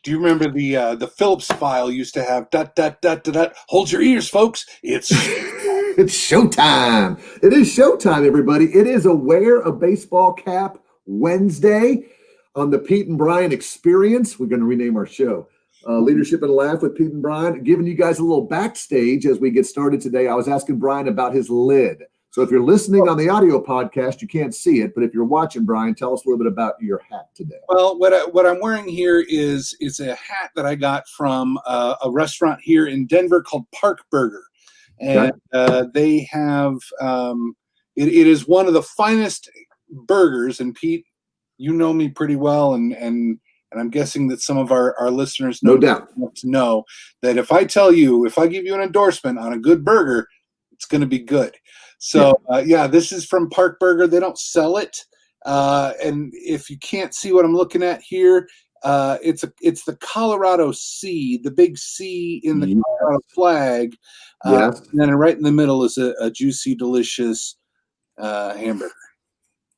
Do you remember the Phillips file used to have dot dot dot dot dot? Hold your ears, folks. It's It's showtime. It is showtime, everybody. It is a Wear a Baseball Cap Wednesday on the Pete and Brian Experience. We're going to rename our show. Leadership and Laugh with Pete and Brian. Giving you guys a little backstage as we get started today. I was asking Brian about his lid. So if you're listening on the audio podcast, you can't see it. But if you're watching, Brian, tell us a little bit about your hat today. Well, what I'm wearing here is a hat that I got from a restaurant here in Denver called Park Burger. And they have it is one of the finest burgers. And Pete, you know me pretty well, and I'm guessing that some of our listeners know, no doubt, to know that if I give you an endorsement on a good burger, it's going to be good. So this is from Park Burger. They don't sell it, and if you can't see what I'm looking at here, it's the Colorado C, the big C in the Colorado flag. And then right in the middle is a juicy, delicious hamburger.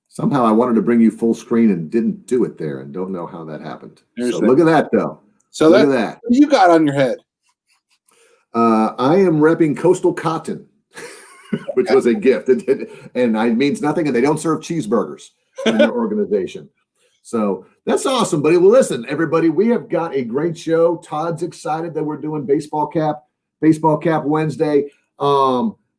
Somehow I wanted to bring you full screen and didn't do it there, and don't know how that happened. Look at that, though. So look at that. What you got on your head? I am repping Coastal Cotton, which was a gift. And it means nothing, and they don't serve cheeseburgers in their organization. So that's awesome, buddy. Well, listen, everybody, we have got a great show. Todd's excited that we're doing Baseball Cap Wednesday.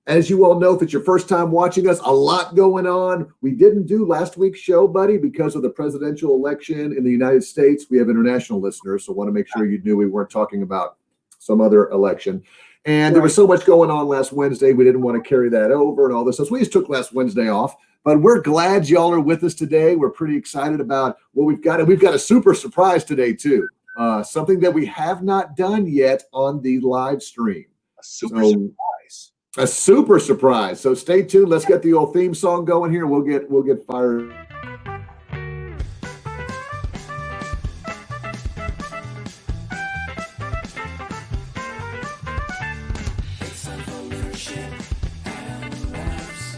As you all know, if it's your first time watching us, a lot going on. We didn't do last week's show, buddy, because of the presidential election in the United States. We have international listeners, so I want to make sure you knew we weren't talking about some other election. And there was so much going on last Wednesday, we didn't want to carry that over and all this. So we just took last Wednesday off. But we're glad y'all are with us today. We're pretty excited about what we've got. And we've got a super surprise today, too. Something that we have not done yet on the live stream. A super surprise. So stay tuned. Let's get the old theme song going here. We'll get fired. It's time for leadership and laughs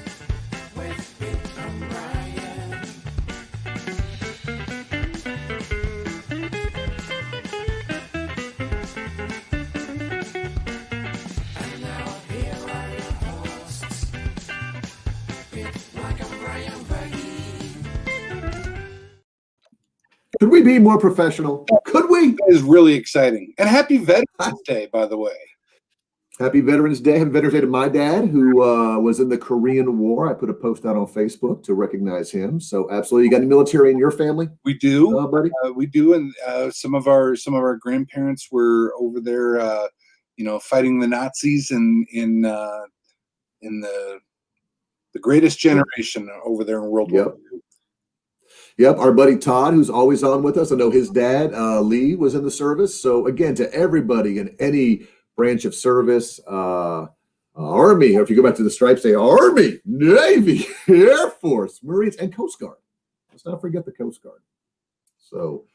with Pete and Brian. And now here are your hosts, Pete and Brian Verhey. Could we be more professional? Could we? That is really exciting. And happy Veterans Day, by the way. Happy Veterans Day. Happy Veterans Day to my dad, who was in the Korean War. I put a post out on Facebook to recognize him. So absolutely. You got any military in your family? We do, buddy. We do, and some of our grandparents were over there, fighting the Nazis in the greatest generation over there in World War II. Yep, our buddy Todd, who's always on with us. I know his dad, Lee, was in the service. So again, to everybody in any branch of service, Army, or if you go back to the stripes, say Army, Navy, Air Force, Marines, and Coast Guard. Let's not forget the Coast Guard. So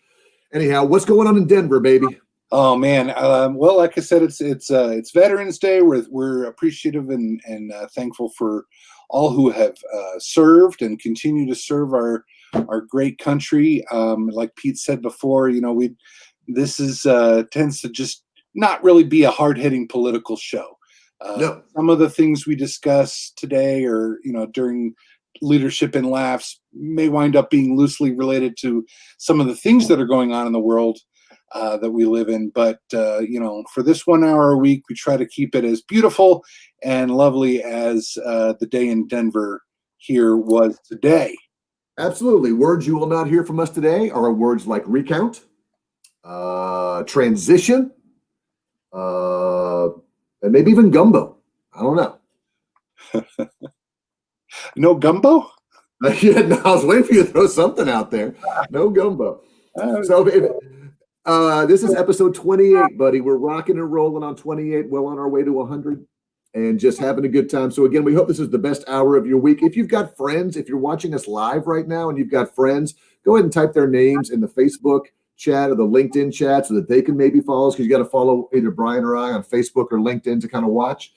anyhow, what's going on in Denver, baby? Oh man, well, like I said, it's Veterans Day. We're appreciative and thankful for all who have served and continue to serve our great country. Like Pete said before, this tends to just not really be a hard-hitting political show. No. Some of the things we discuss today, or during Leadership and Laughs, may wind up being loosely related to some of the things that are going on in the world that we live in. But for this 1 hour a week, we try to keep it as beautiful and lovely as the day in Denver here was today. Absolutely. Words you will not hear from us today are words like recount, transition, and maybe even gumbo. I don't know. No gumbo? Yeah, no, I was waiting for you to throw something out there. No gumbo. So this is episode 28, buddy. We're rocking and rolling on 28, well on our way to 100, and just having a good time. So again, we hope this is the best hour of your week. If you've got friends, if you're watching us live right now and you've got friends, go ahead and type their names in the Facebook chat or the LinkedIn chat so that they can maybe follow us, because you got to follow either Brian or I on Facebook or LinkedIn to kind of watch.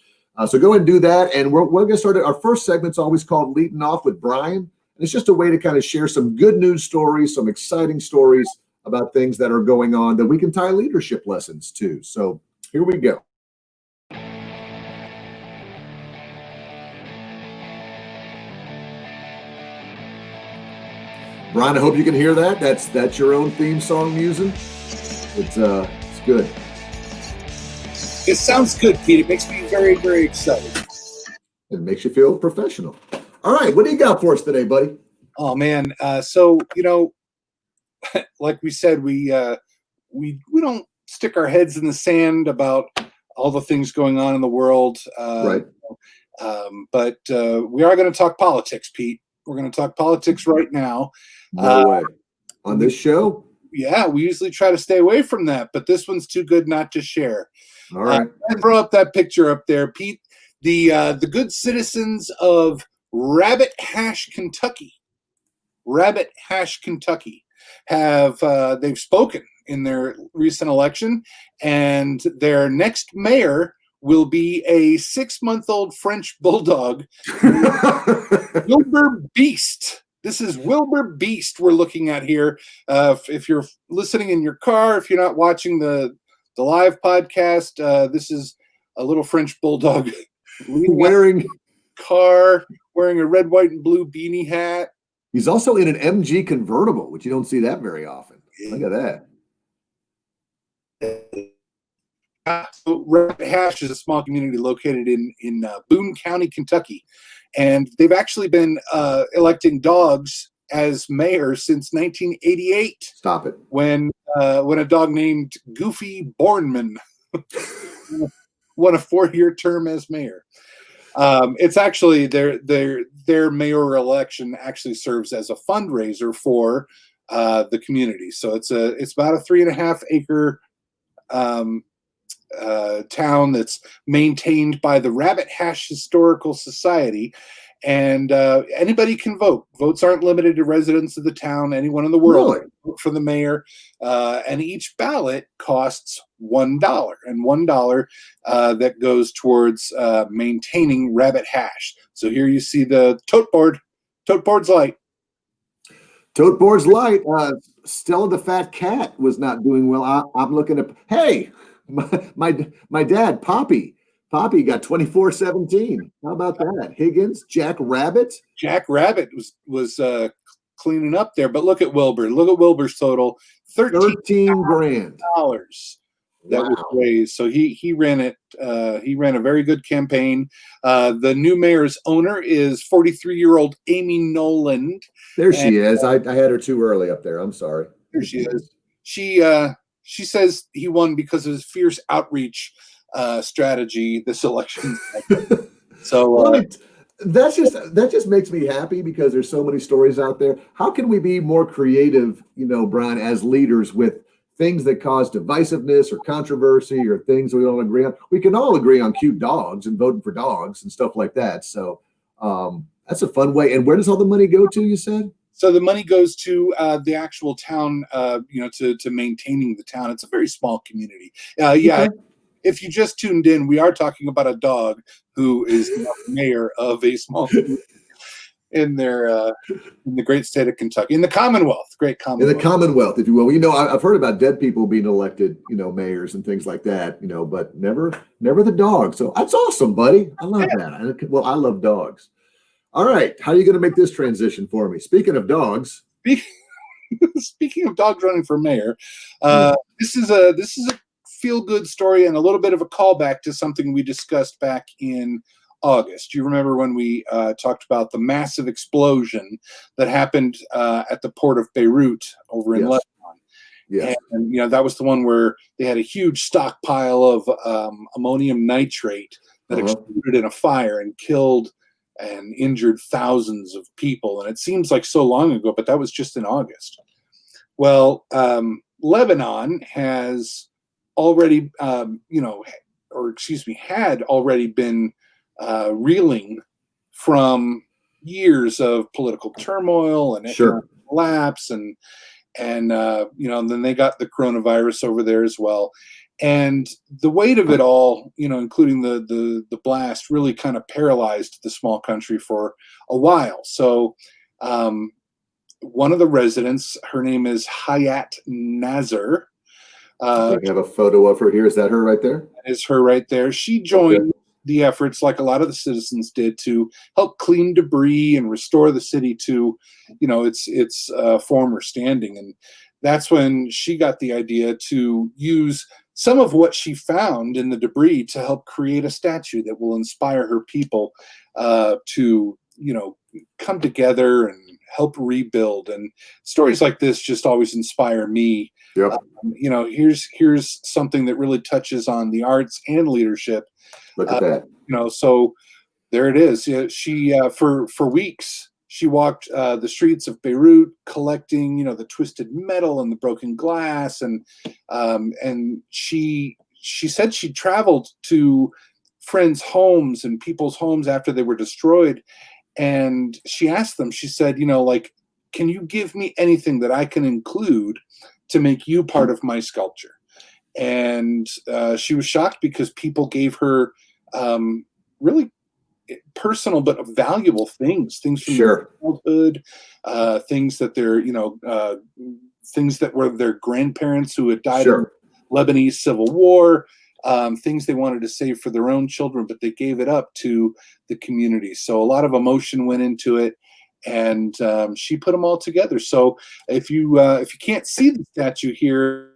So go ahead and do that. And we're going to start. Our first segment's always called Leading Off with Brian. And it's just a way to kind of share some good news stories, some exciting stories about things that are going on that we can tie leadership lessons to. So here we go. Brian, I hope you can hear that. That's your own theme song musing. It's good. It sounds good, Pete. It makes me very, very excited. It makes you feel professional. All right, what do you got for us today, buddy? Oh man, so like we said, we don't stick our heads in the sand about all the things going on in the world, Right. But we are going to talk politics, Pete. We're going to talk politics right now. No way. On this show? Yeah, we usually try to stay away from that, but this one's too good not to share. All right. Throw up that picture up there, Pete. The good citizens of Rabbit Hash, Kentucky. Rabbit Hash, Kentucky have they've spoken in their recent election, and their next mayor will be a 6-month-old French bulldog, Wilbur Beast. This is Wilbur Beast we're looking at here. If you're listening in your car, if you're not watching the live podcast, this is a little French bulldog wearing a red, white, and blue beanie hat. He's also in an MG convertible, which you don't see that very often. Look at that. So Rabbit Hash is a small community located in Boone County, Kentucky, and they've actually been electing dogs as mayor since 1988. Stop it. When a dog named Goofy Bornman won a 4-year term as mayor. It's actually their mayoral election actually serves as a fundraiser for the community. So it's about a 3.5 acre town that's maintained by the Rabbit Hash Historical Society, and anybody can vote. Votes aren't limited to residents of the town. Anyone in the world can vote for the mayor, and each ballot costs $1, and $1 that goes towards maintaining Rabbit Hash. So here you see the tote board. Tote board's light. Tote board's light. Stella the fat cat was not doing well. I'm looking at. Hey, my dad, Poppy got 24-17. How about that? Higgins, Jack Rabbit. Jack Rabbit was cleaning up there, but look at Wilbur. Look at Wilbur's total: $13,000 that was raised. So he ran it. He ran a very good campaign. The new mayor's owner is 43-year-old Amy Noland. There she is. I had her too early up there. I'm sorry. There she is. She says he won because of his fierce outreach strategy this election. So that just makes me happy because there's so many stories out there. How can we be more creative, Brian, as leaders with things that cause divisiveness or controversy or things we don't agree on? We can all agree on cute dogs and voting for dogs and stuff like that. So that's a fun way. And where does all the money go to, you said? So the money goes to the actual town, to maintaining the town. It's a very small community. Okay. If you just tuned in, we are talking about a dog who is the mayor of a small community in the great state of Kentucky, in the Commonwealth, great Commonwealth. In the Commonwealth, if you will. I've heard about dead people being elected, mayors and things like that, but never the dog. So that's awesome, buddy. I love that. Well, I love dogs. All right. How are you going to make this transition for me? Speaking of dogs. Speaking of dogs running for mayor, this is a feel-good story and a little bit of a callback to something we discussed back in August. You remember when we talked about the massive explosion that happened at the port of Beirut over in Lebanon. Yes. And that was the one where they had a huge stockpile of ammonium nitrate that exploded in a fire and killed and injured thousands of people. And it seems like so long ago, but that was just in August. Lebanon has already, had already been reeling from years of political turmoil and economic collapse, and then they got the coronavirus over there as well. And the weight of it all, including the blast, really kind of paralyzed the small country for a while. So one of the residents, her name is Hayat Nazar. I have a photo of her here. Is that her right there? Is her right there. She joined the efforts, like a lot of the citizens did, to help clean debris and restore the city to, its former standing. And that's when she got the idea to use some of what she found in the debris to help create a statue that will inspire her people to, come together and help rebuild. And stories like this just always inspire me. Yep. Here's something that really touches on the arts and leadership. Look at that. So there it is. Yeah, she for weeks she walked the streets of Beirut collecting, the twisted metal and the broken glass, and she said she traveled to friends' homes and people's homes after they were destroyed, and she asked them. She said, can you give me anything that I can include to make you part of my sculpture? And she was shocked because people gave her really personal but valuable things from their childhood, things that things that were their grandparents who had died in the Lebanese Civil War, things they wanted to save for their own children, but they gave it up to the community. So a lot of emotion went into it, and she put them all together. So if you can't see the statue here.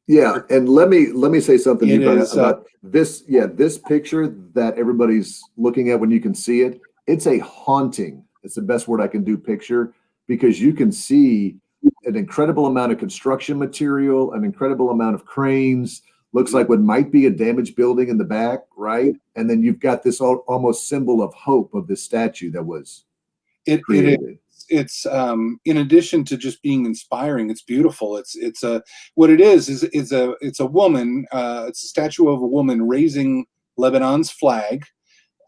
Yeah, and let me say something about this. Yeah, this picture that everybody's looking at when you can see it, it's a haunting. It's the best word I can do. Picture, because you can see an incredible amount of construction material, an incredible amount of cranes. Looks like what might be a damaged building in the back, right? And then you've got this almost symbol of hope of this statue that was created. It's in addition to just being inspiring, it's beautiful. It's what it is it's a woman. It's a statue of a woman raising Lebanon's flag,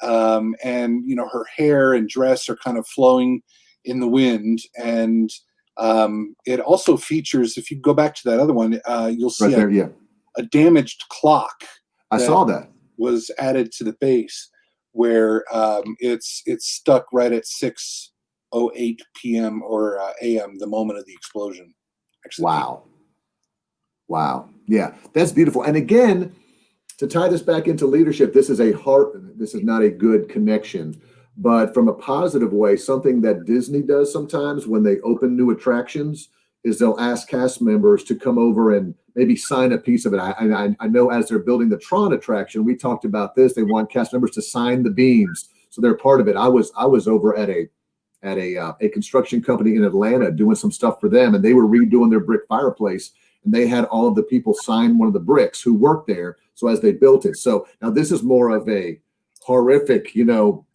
and her hair and dress are kind of flowing in the wind. And it also features, if you go back to that other one, you'll see right there, a damaged clock. I saw that was added to the base, where it's stuck right at 6:08 p.m. or a.m. the moment of the explosion. Actually, wow, yeah, that's beautiful. And again, to tie this back into leadership, this is not a good connection, but from a positive way, something that Disney does sometimes when they open new attractions is they'll ask cast members to come over and maybe sign a piece of it. I know as they're building the Tron attraction, we talked about this. They want cast members to sign the beams, so they're part of it. I was over at a construction company in Atlanta doing some stuff for them, and they were redoing their brick fireplace, and they had all of the people sign one of the bricks who worked there. So as they built it, so now this is more of a horrific,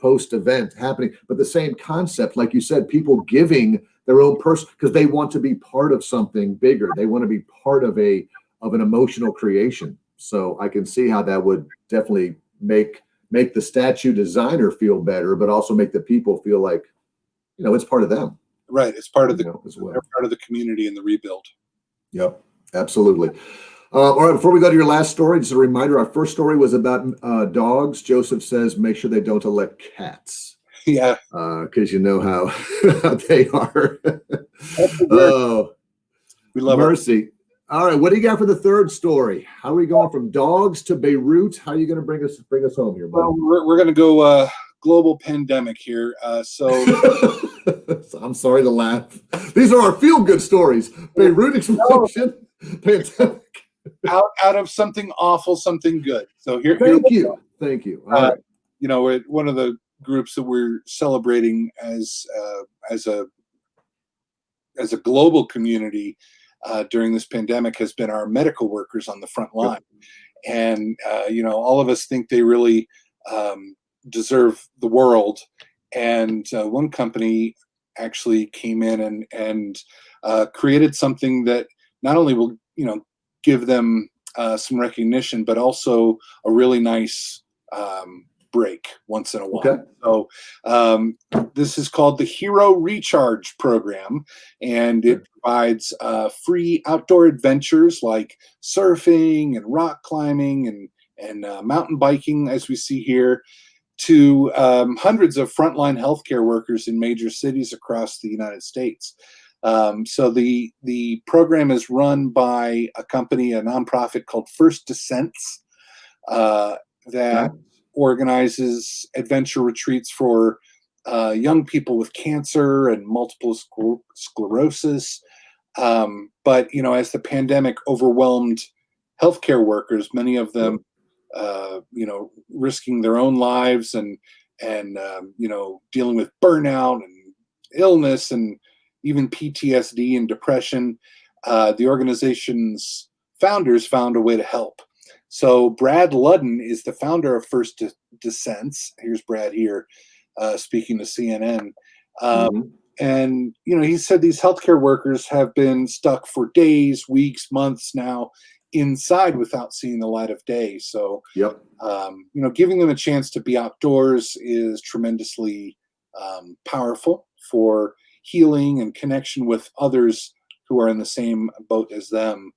post-event happening, but the same concept, like you said, people giving their own person because they want to be part of something bigger. They want to be part of an emotional creation. So I can see how that would definitely make the statue designer feel better, but also make the people feel like, it's part of them. Right. It's part of as well. They're part of the community and the rebuild. Yep, absolutely. All right, before we go to your last story, just a reminder, our first story was about dogs. Joseph says, make sure they don't elect cats. Yeah. Because you know how they are. Oh, we love mercy. It. All right, what do you got for the third story? How are we going from dogs to Beirut? How are you going to bring us home here, buddy? Well, we're going to go global pandemic here. So I'm sorry to laugh. These are our feel-good stories. Beirut explosion, pandemic. Out of something awful, something good. So here. Thank you. All right. We're one of the groups that we're celebrating as a global community during this pandemic has been our medical workers on the front line. Yep. And all of us think they really deserve the world. And one company actually came in and created something that not only will give them some recognition, but also a really nice break once in a while. Okay. So this is called the Hero Recharge Program, and it provides free outdoor adventures like surfing and rock climbing and mountain biking, as we see here, to hundreds of frontline healthcare workers in major cities across the United States. So the program is run by a company, a nonprofit called First Descents, that organizes adventure retreats for young people with cancer and multiple sclerosis. But as the pandemic overwhelmed healthcare workers, many of them, risking their own lives and dealing with burnout and illness and even PTSD and depression, the organization's founders found a way to help. So Brad Ludden is the founder of First Descents. Here's Brad here speaking to CNN. And, he said these healthcare workers have been stuck for days, weeks, months now inside without seeing the light of day. So, giving them a chance to be outdoors is tremendously powerful for healing and connection with others who are in the same boat as them.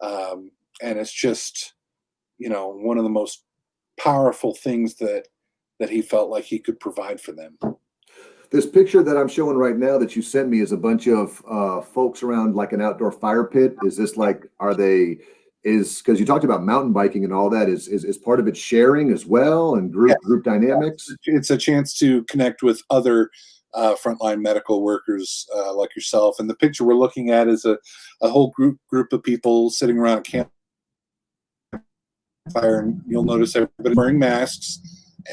And it's just, one of the most powerful things that he felt like he could provide for them. This picture that I'm showing right now that you sent me is a bunch of folks around like an outdoor fire pit. Is this like, because you talked about mountain biking and all that, is part of it sharing as well and group dynamics? It's a chance to connect with other frontline medical workers like yourself. And the picture we're looking at is a whole group of people sitting around a campfire, and you'll notice everybody wearing masks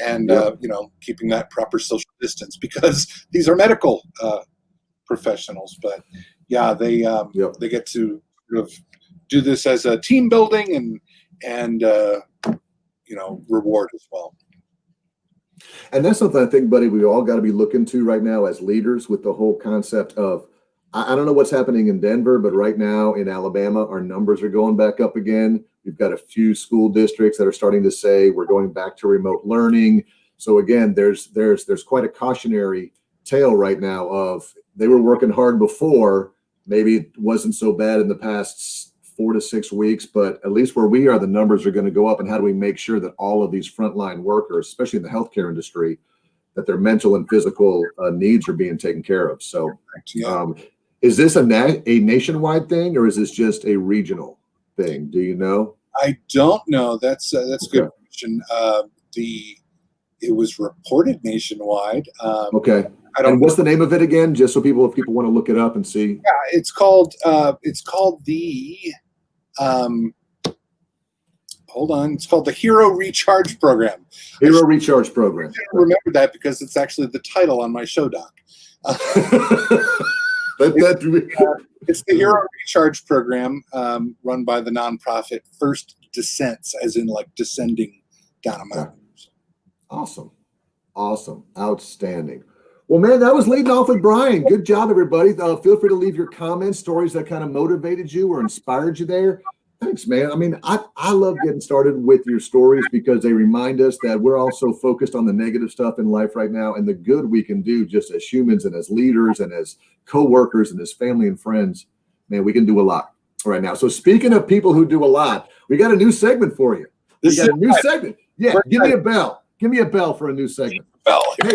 and keeping that proper social distance because these are medical professionals. But they get to sort of do this as a team building and reward as well. And that's something I think, buddy, we all got to be looking to right now as leaders with the whole concept of, I don't know what's happening in Denver, but right now in Alabama, our numbers are going back up again. We've got a few school districts that are starting to say we're going back to remote learning. So again, there's quite a cautionary tale right now of they were working hard before. Maybe it wasn't so bad in the past 4 to 6 weeks, but at least where we are, the numbers are going to go up. And how do we make sure that all of these frontline workers, especially in the healthcare industry, that their mental and physical needs are being taken care of? So is this a nationwide thing, or is this just a regional thing? Do you know? I don't know. That's a good question. It was reported nationwide. Okay. And what's the name of it again? Just so if people want to look it up and see. Yeah, it's called the hold on. It's called the Hero Recharge Program. Hero Recharge Program. I remember that because it's actually the title on my show doc. It's the Hero Recharge Program run by the nonprofit First Descents, as in like descending down a mountain. Awesome. Outstanding. Well, man, that was leading off with Brian. Good job, everybody. Feel free to leave your comments, stories that kind of motivated you or inspired you there. Thanks, man. I mean, I love getting started with your stories because they remind us that we're also focused on the negative stuff in life right now and the good we can do just as humans and as leaders and as co-workers and as family and friends. Man, we can do a lot right now. So speaking of people who do a lot, we got a new segment for you. We got a new segment. Yeah, give me a bell. Give me a bell for a new segment. Hey,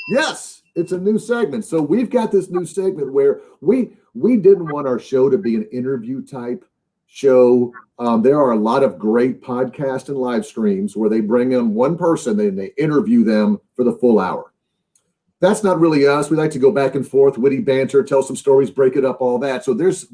yes, it's a new segment. So we've got this new segment where we didn't want our show to be an interview type show. There are a lot of great podcasts and live streams where they bring in one person and they interview them for the full hour. That's not really us. We like to go back and forth, witty banter, tell some stories, break it up, all that. So there's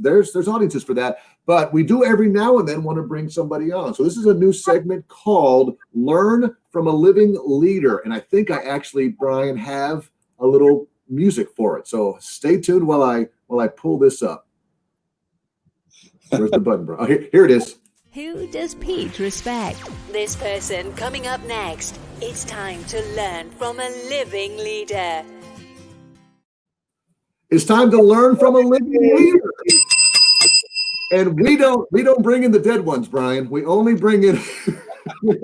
audiences for that. But we do every now and then want to bring somebody on. So this is a new segment called Learn from a Living Leader. And I think I actually, Brian, have a little music for it. So stay tuned while I pull this up. Where's the button, bro? Oh, here it is. Who does Pete respect? This person coming up next. It's time to learn from a living leader. It's time to learn from a living leader. And we don't bring in the dead ones, Brian. We only bring in the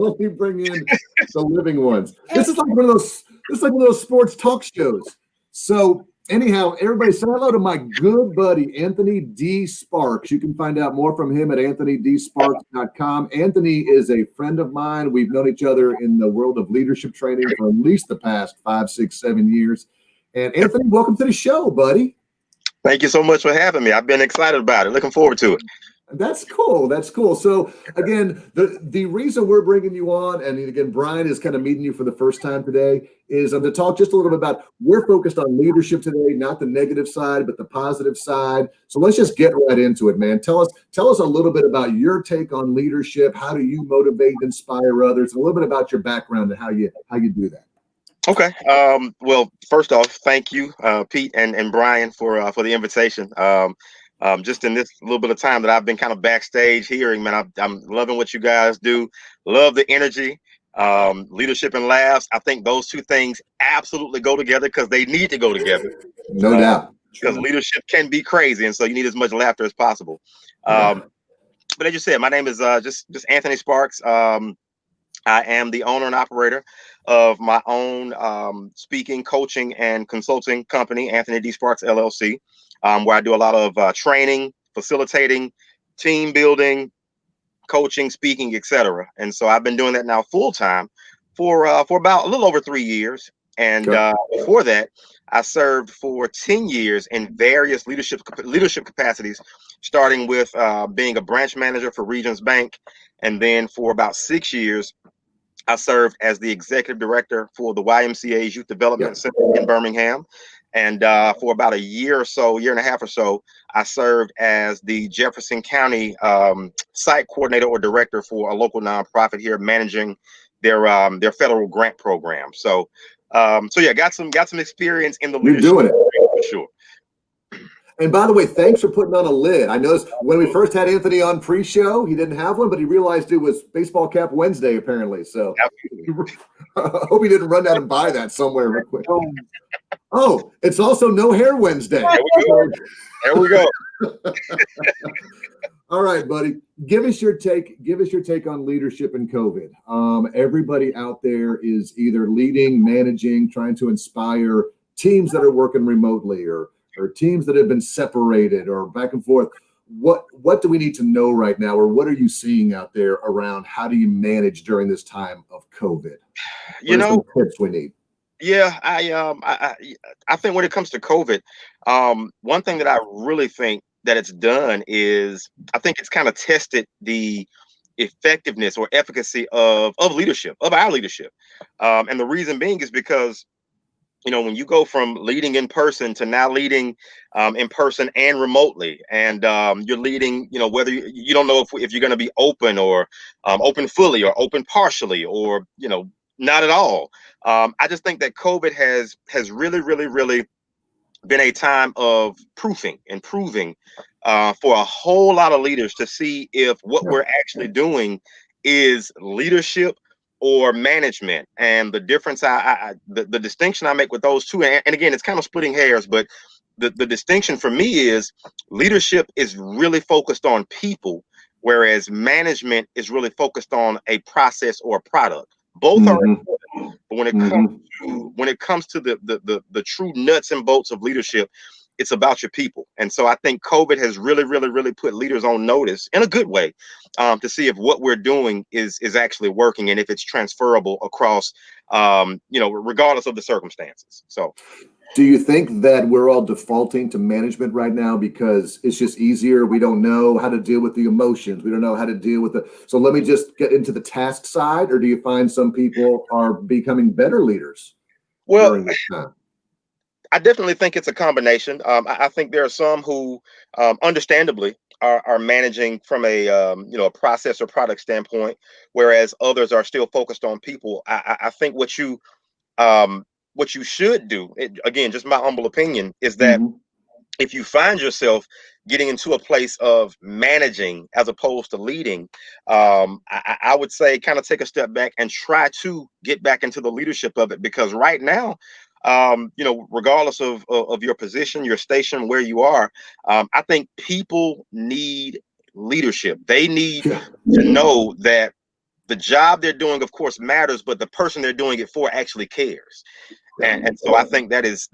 living ones. This is like one of those sports talk shows. So anyhow, everybody say hello to my good buddy, Anthony D. Sparks. You can find out more from him at anthonydsparks.com. Anthony is a friend of mine. We've known each other in the world of leadership training for at least the past 5, 6, 7 years. And Anthony, welcome to the show, buddy. Thank you so much for having me. I've been excited about it. Looking forward to it. That's cool. That's cool. So again, the reason we're bringing you on, and again, Brian is kind of meeting you for the first time today, is to talk just a little bit about, we're focused on leadership today, not the negative side, but the positive side. So let's just get right into it, man. Tell us a little bit about your take on leadership. How do you motivate and inspire others? A little bit about your background and how you do that. Okay. Well, first off, thank you, Pete and Brian, for the invitation. Just in this little bit of time that I've been kind of backstage hearing, man, I'm loving what you guys do. Love the energy, leadership and laughs. I think those two things absolutely go together because they need to go together. No doubt. Because leadership can be crazy, and so you need as much laughter as possible. Yeah. But as you said, my name is just Anthony Sparks. I am the owner and operator of my own speaking, coaching, and consulting company, Anthony D. Sparks LLC, where I do a lot of training, facilitating, team building, coaching, speaking, etc. And so I've been doing that now full time for about a little over 3 years. And before that, I served for 10 years in various leadership capacities, starting with being a branch manager for Regions Bank, and then for about 6 years, I served as the executive director for the YMCA's Youth Development Center in Birmingham. And for about a year and a half or so, I served as the Jefferson County site coordinator or director for a local nonprofit here, managing their federal grant program. So yeah, got some experience in the leadership. You're doing it for sure. And by the way, thanks for putting on a lid. I noticed when we first had Anthony on pre-show, he didn't have one, but he realized it was Baseball Cap Wednesday, apparently. So I hope he didn't run out and buy that somewhere real quick. Oh, it's also No Hair Wednesday. There we go. All right, buddy. Give us your take on leadership and COVID. Everybody out there is either leading, managing, trying to inspire teams that are working remotely or teams that have been separated or back and forth. What do we need to know right now, or what are you seeing out there around how do you manage during this time of COVID? What are some tips we need? Yeah, I think when it comes to COVID, one thing that I really think that it's done is I think it's kind of tested the effectiveness or efficacy of leadership, of our leadership. And the reason being is because, when you go from leading in person to now leading in person and remotely, and you're leading, whether you don't know if you're going to be open or open fully or open partially or, not at all. I just think that COVID has really, really, really been a time of proving for a whole lot of leaders to see if what we're actually doing is leadership or management. And the difference, the distinction I make with those two, and again, it's kind of splitting hairs, but the distinction for me is leadership is really focused on people, whereas management is really focused on a process or a product. Both are important, but when it comes to the true nuts and bolts of leadership, it's about your people. And so I think COVID has really, really, really put leaders on notice in a good way, to see if what we're doing is actually working and if it's transferable across, regardless of the circumstances. So. Do you think that we're all defaulting to management right now because it's just easier? We don't know how to deal with the emotions. We don't know how to deal with so let me just get into the task side, or do you find some people are becoming better leaders during this time? I definitely think it's a combination. I think there are some who, understandably, are managing from a process or product standpoint, whereas others are still focused on people. I think what you should do, again, just my humble opinion, is that if you find yourself getting into a place of managing as opposed to leading, I would say kind of take a step back and try to get back into the leadership of it, because right now, regardless of your position, your station, where you are, I think people need leadership. They need to know that the job they're doing, of course, matters, but the person they're doing it for actually cares. And so I think that is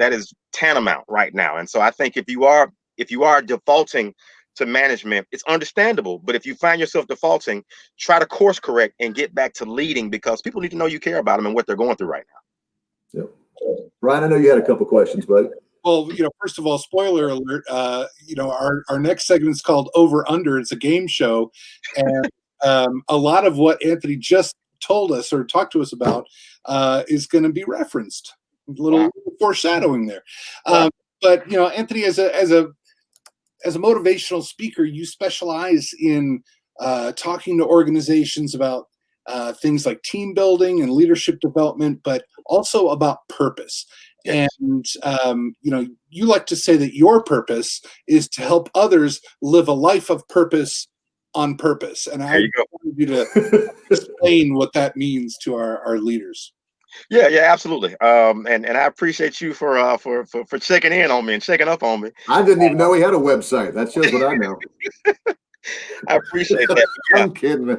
tantamount right now. And so I think if you are defaulting to management, it's understandable. But if you find yourself defaulting, try to course correct and get back to leading, because people need to know you care about them and what they're going through right now. Brian, I know you had a couple questions, buddy. Well, first of all, spoiler alert. Our next segment is called Over Under. It's a game show, and a lot of what Anthony just told us or talked to us about is going to be referenced. A little foreshadowing there. But Anthony, as a motivational speaker, you specialize in talking to organizations about things like team building and leadership development, but also about purpose. Yes. And you like to say that your purpose is to help others live a life of purpose on purpose. And I want you to explain what that means to our leaders. Yeah, absolutely. And I appreciate you for checking in on me and checking up on me. I didn't even know he had a website. That shows what I know. I appreciate that. Yeah. I'm kidding.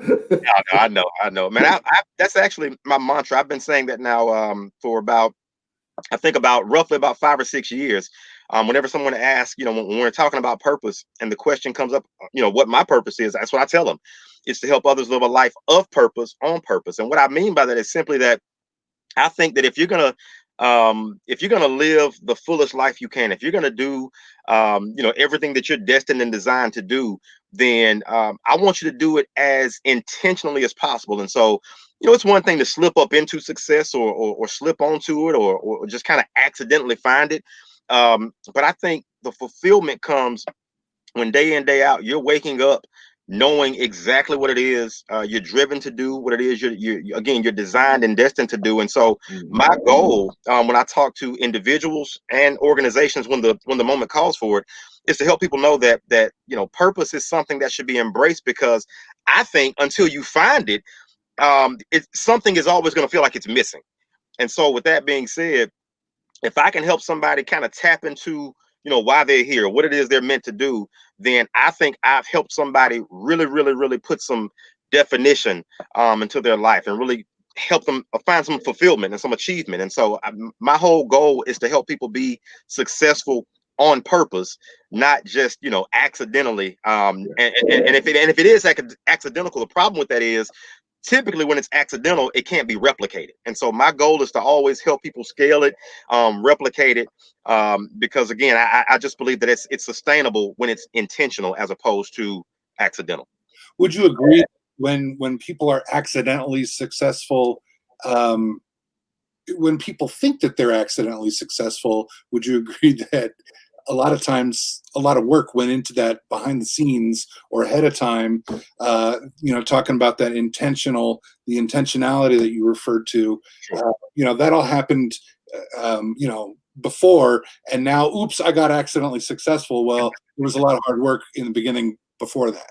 I know, man. That's actually my mantra. I've been saying that now for about roughly about 5 or 6 years. Whenever someone asks, when we're talking about purpose and the question comes up, what my purpose is, that's what I tell them. It's to help others live a life of purpose on purpose. And what I mean by that is simply that I think that if you're gonna live the fullest life you can, if you're gonna do everything that you're destined and designed to do, then I want you to do it as intentionally as possible. And so, it's one thing to slip up into success or slip onto it or just kind of accidentally find it. But I think the fulfillment comes when day in, day out, you're waking up knowing exactly what it is you're driven to do, what it is you're designed and destined to do. And so my goal when I talk to individuals and organizations when the moment calls for it is to help people know that purpose is something that should be embraced, because I think until you find it, something is always going to feel like it's missing. And so with that being said, if I can help somebody kind of tap into why they're here, what it is they're meant to do, then I think I've helped somebody really, really, really put some definition into their life and really help them find some fulfillment and some achievement. And so my whole goal is to help people be successful on purpose, not just accidentally. And if it is accidental, the problem with that is typically when it's accidental, it can't be replicated. And so my goal is to always help people scale it, replicate it, because again, I just believe that it's sustainable when it's intentional as opposed to accidental. Would you agree when people are accidentally successful, when people think that they're accidentally successful, would you agree that a lot of times a lot of work went into that behind the scenes or ahead of time, talking about that the intentionality that you referred to, that all happened, before, and now, oops, I got accidentally successful. Well, there was a lot of hard work in the beginning before that.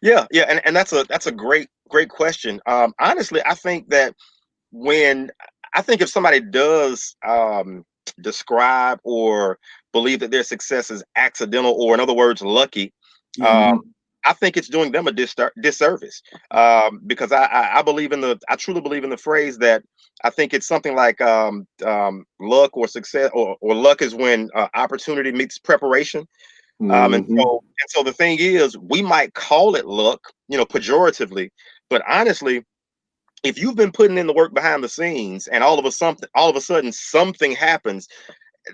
Yeah. And that's a great question. Honestly, I think that if somebody does describe or believe that their success is accidental, or in other words, lucky, I think it's doing them a disservice, because I truly believe in the phrase that I think it's something like luck or success, or luck is when opportunity meets preparation. And so the thing is, we might call it luck, pejoratively, but honestly, if you've been putting in the work behind the scenes and all of a sudden something happens,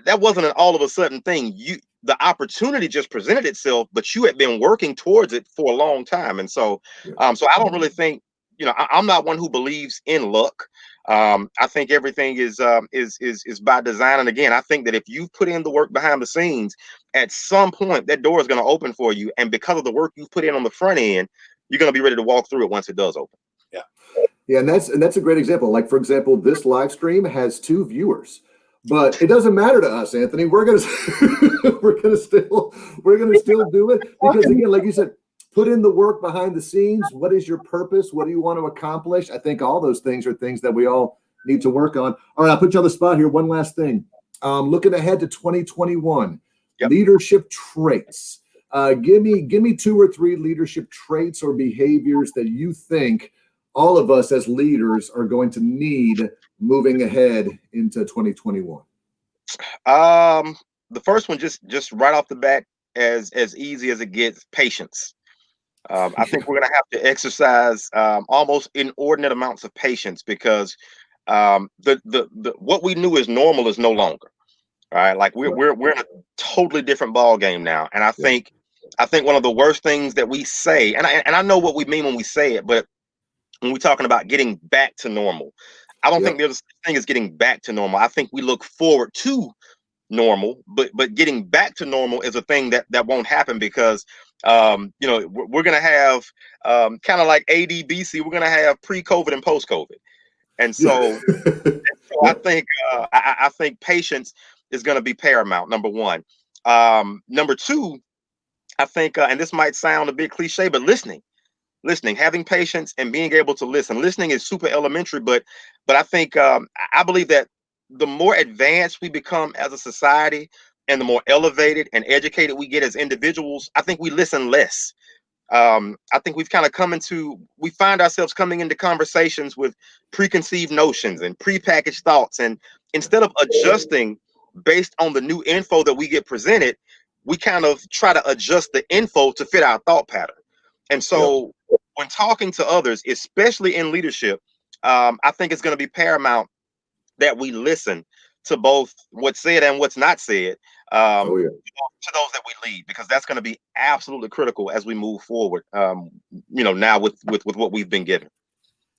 that wasn't an all of a sudden thing. The opportunity just presented itself, but you had been working towards it for a long time. And so, so I don't really think, I'm not one who believes in luck. I think everything is by design. And again, I think that if you've put in the work behind the scenes, at some point that door is going to open for you. And because of the work you've put in on the front end, you're going to be ready to walk through it once it does open. Yeah, and that's a great example. Like, for example, this live stream has 2 viewers, but it doesn't matter to us, Anthony. We're gonna still do it, because again, like you said, put in the work behind the scenes. What is your purpose? What do you want to accomplish? I think all those things are things that we all need to work on. All right, I'll put you on the spot here. One last thing. Looking ahead to 2021, leadership traits. Give me 2 or 3 leadership traits or behaviors that you think all of us as leaders are going to need moving ahead into 2021. The first one, just right off the bat, as easy as it gets, patience. I think we're going to have to exercise almost inordinate amounts of patience, because the what we knew as normal is no longer. Right? Like we're in a totally different ball game now. And I think one of the worst things that we say, and I know what we mean when we say it, but when we're talking about getting back to normal, I don't think Yep. there's a thing as getting back to normal. I think we look forward to normal, but getting back to normal is a thing that won't happen because we're gonna have kind of like ADBC, we're gonna have pre-COVID and post-COVID. And so, I Yep. think I think patience is going to be paramount. Number one. Number two, I think, and this might sound a bit cliche, but listening, having patience and being able to listen. Listening is super elementary, but I think I believe that the more advanced we become as a society, and the more elevated and educated we get as individuals, I think we listen less. I think we find ourselves coming into conversations with preconceived notions and prepackaged thoughts. And instead of adjusting based on the new info that we get presented, we kind of try to adjust the info to fit our thought pattern. And Yep. so when talking to others, especially in leadership, I think it's going to be paramount that we listen to both what's said and what's not said, Oh yeah. to those that we lead, because that's going to be absolutely critical as we move forward. Now with what we've been given.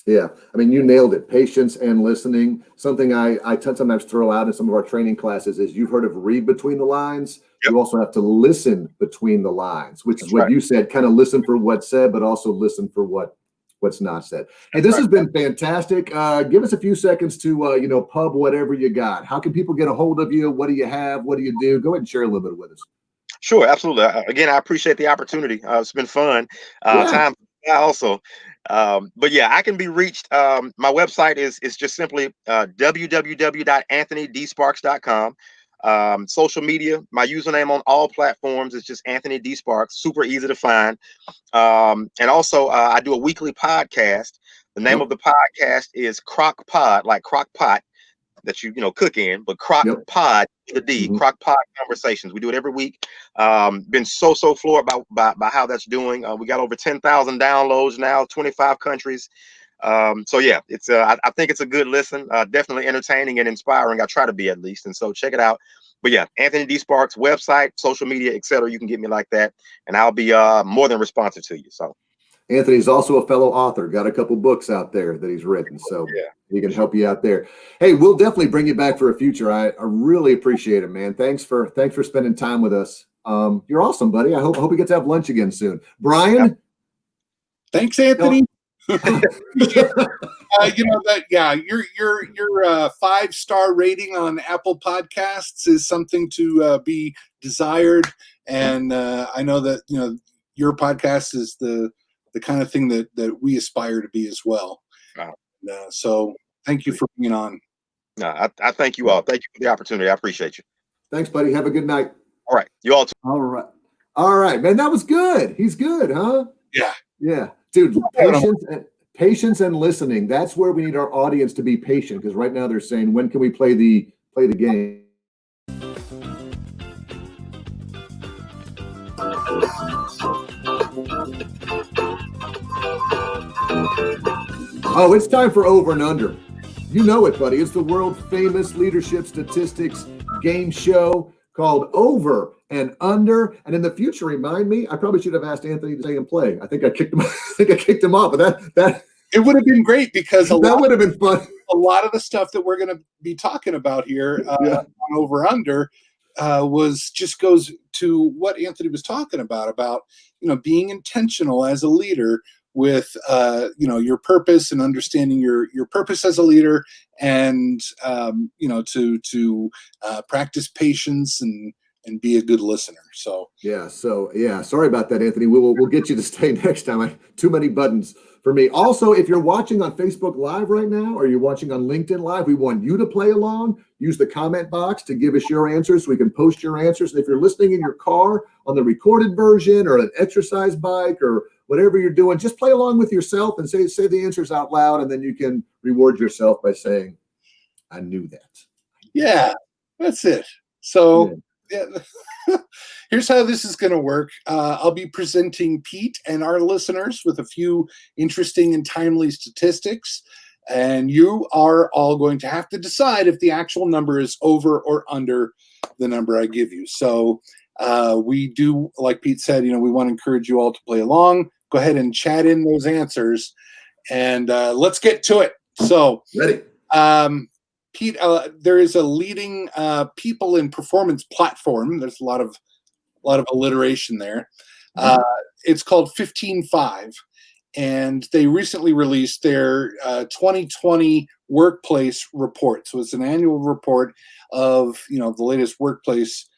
Yeah, I mean, you nailed it. Patience and listening. Something I sometimes throw out in some of our training classes is you've heard of read between the lines. Yep. You also have to listen between the lines, which is That's what right. you said. Kind of listen for what's said, but also listen for what's not said. Hey, this right. has been fantastic. Give us a few seconds to pub whatever you got. How can people get a hold of you? What do you have? What do you do? Go ahead and share a little bit with us. Sure, absolutely. Again, I appreciate the opportunity. It's been fun. Yeah. Time also. But yeah, I can be reached. My website is just simply www.anthonydsparks.com. Social media, my username on all platforms is just Anthony D Sparks. Super easy to find. And also, I do a weekly podcast. The name Yep. of the podcast is Crock Pod, like crock pot that cook in, but Crock Yep. Pod, the D, Mhm. Crock Pod Conversations. We do it every week. Been so floored by how that's doing. We got over 10,000 downloads now, 25 countries. So yeah, it's I think it's a good listen. Definitely entertaining and inspiring. I try to be, at least, and so check it out. But yeah, Anthony D Sparks website, social media, etc. You can get me like that, and I'll be more than responsive to you. So Anthony's also a fellow author, got a couple books out there that he's written, so yeah, he can help you out there. Hey, we'll definitely bring you back for a future. I really appreciate it, man. Thanks for spending time with us. You're awesome, buddy. I hope we get to have lunch again soon. Brian, Thanks, Anthony. Your 5-star rating on Apple Podcasts is something to be desired, and I know that your podcast is the kind of thing that we aspire to be as well. Wow. So thank you for being on. No, I thank you all. Thank you for the opportunity. I appreciate you. Thanks, buddy. Have a good night. All right, you all too. All right, man. That was good. He's good, huh? Yeah, dude. Patience and listening. That's where we need our audience to be patient, because right now they're saying, when can we play the game? Oh, it's time for Over and Under. You know it, buddy. It's the world famous leadership statistics game show called Over and Under. And in the future, remind me, I probably should have asked Anthony to stay and play. I think I kicked him off, but that it would have been great, because that would have been fun. A lot of the stuff that we're going to be talking about here on Over Under goes to what Anthony was talking about being intentional as a leader with your purpose, and understanding your purpose as a leader, and to practice patience and be a good listener. So sorry about that, Anthony. We'll get you to stay next time. Too many buttons for me. Also, if you're watching on Facebook Live right now, or you're watching on LinkedIn Live, we want you to play along. Use the comment box to give us your answers so we can post your answers. And if you're listening in your car on the recorded version, or an exercise bike, or whatever you're doing, just play along with yourself and say the answers out loud, and then you can reward yourself by saying, "I knew that." Yeah, that's it. So here's how this is going to work. I'll be presenting Pete and our listeners with a few interesting and timely statistics. And you are all going to have to decide if the actual number is over or under the number I give you. So we do, like Pete said, we want to encourage you all to play along. Go ahead and chat in those answers, and let's get to it. So, Ready. Pete, there is a leading people in performance platform. There's a lot of alliteration there. It's called 15.5, and they recently released their 2020 workplace report. So it's an annual report of the latest workplace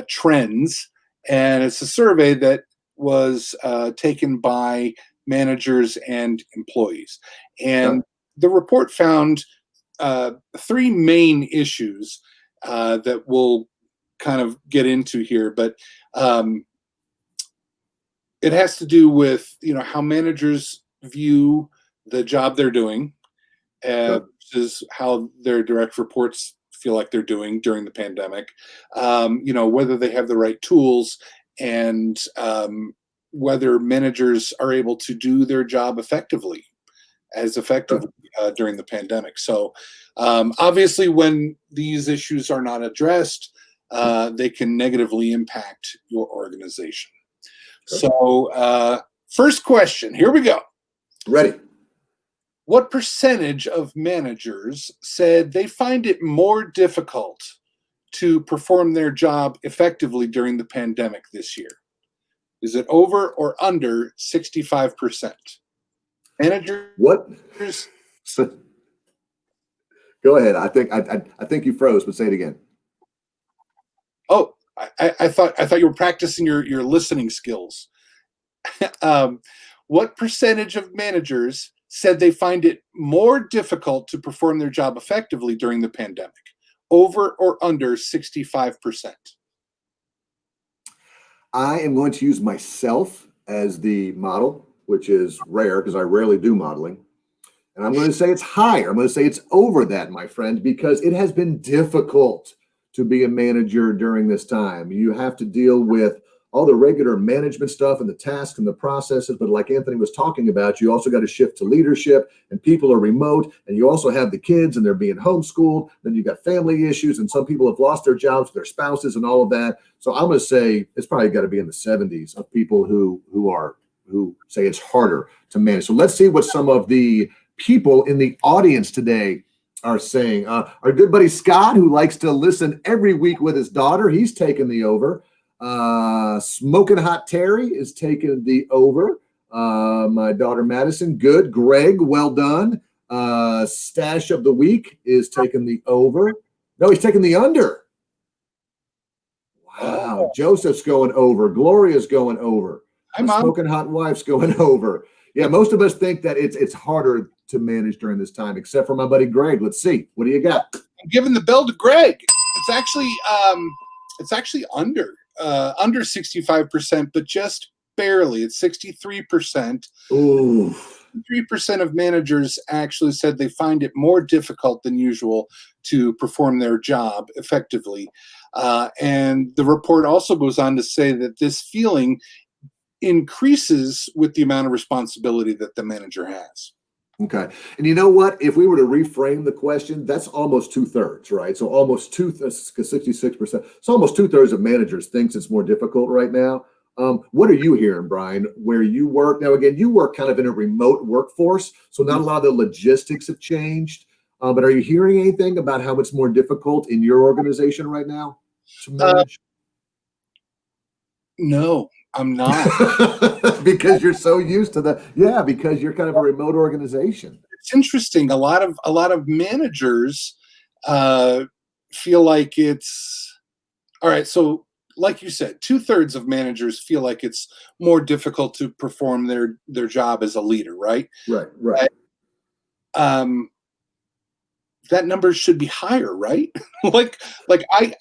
trends, and it's a survey that was taken by managers and employees. And the report found three main issues that we'll kind of get into here, but it has to do with how managers view the job they're doing versus how their direct reports feel like they're doing during the pandemic, whether they have the right tools, and whether managers are able to do their job effectively during the pandemic. So obviously when these issues are not addressed, they can negatively impact your organization. So first question, here we go. Ready. What percentage of managers said they find it more difficult to perform their job effectively during the pandemic this year? Is it over or under 65%? Managers. What? Go ahead. I think you froze, but say it again. Oh, I thought you were practicing your listening skills. What percentage of managers said they find it more difficult to perform their job effectively during the pandemic? Over or under 65%? I am going to use myself as the model, which is rare because I rarely do modeling. And I'm going to say it's higher. I'm going to say it's over that, my friend, because it has been difficult to be a manager during this time. You have to deal with all the regular management stuff and the tasks and the processes. But like Anthony was talking about, you also got to shift to leadership, and people are remote, and you also have the kids and they're being homeschooled. Then you got family issues, and some people have lost their jobs, their spouses, and all of that. So I'm going to say it's probably got to be in the 70s of people who say it's harder to manage. So let's see what some of the people in the audience today are saying. Our good buddy Scott, who likes to listen every week with his daughter, he's taken the over. Smoking Hot Terry is taking the over. My daughter Madison, good. Greg, well done. Stash of the week is taking the over. No, he's taking the under. Wow. Joseph's going over. Gloria's going over. Smoking Hot Wife's going over. Yeah, most of us think that it's harder to manage during this time, except for my buddy Greg. Let's see. What do you got? I'm giving the bell to Greg. It's actually under 65%, but just barely. It's 63%. Ooh. 3% of managers actually said they find it more difficult than usual to perform their job effectively. And the report also goes on to say that this feeling increases with the amount of responsibility that the manager has. Okay. And you know what? If we were to reframe the question, that's almost 2/3, right? So almost 66%. So almost 2/3 of managers thinks it's more difficult right now. What are you hearing, Brian, where you work? Now, again, you work kind of in a remote workforce, so not a lot of the logistics have changed. But are you hearing anything about how it's more difficult in your organization right now to manage? No, I'm not. Because you're so used to because you're kind of a remote organization. It's interesting. A lot of managers feel like it's all right. So, like you said, 2/3 of managers feel like it's more difficult to perform their job as a leader, right? Right. That number should be higher, right? like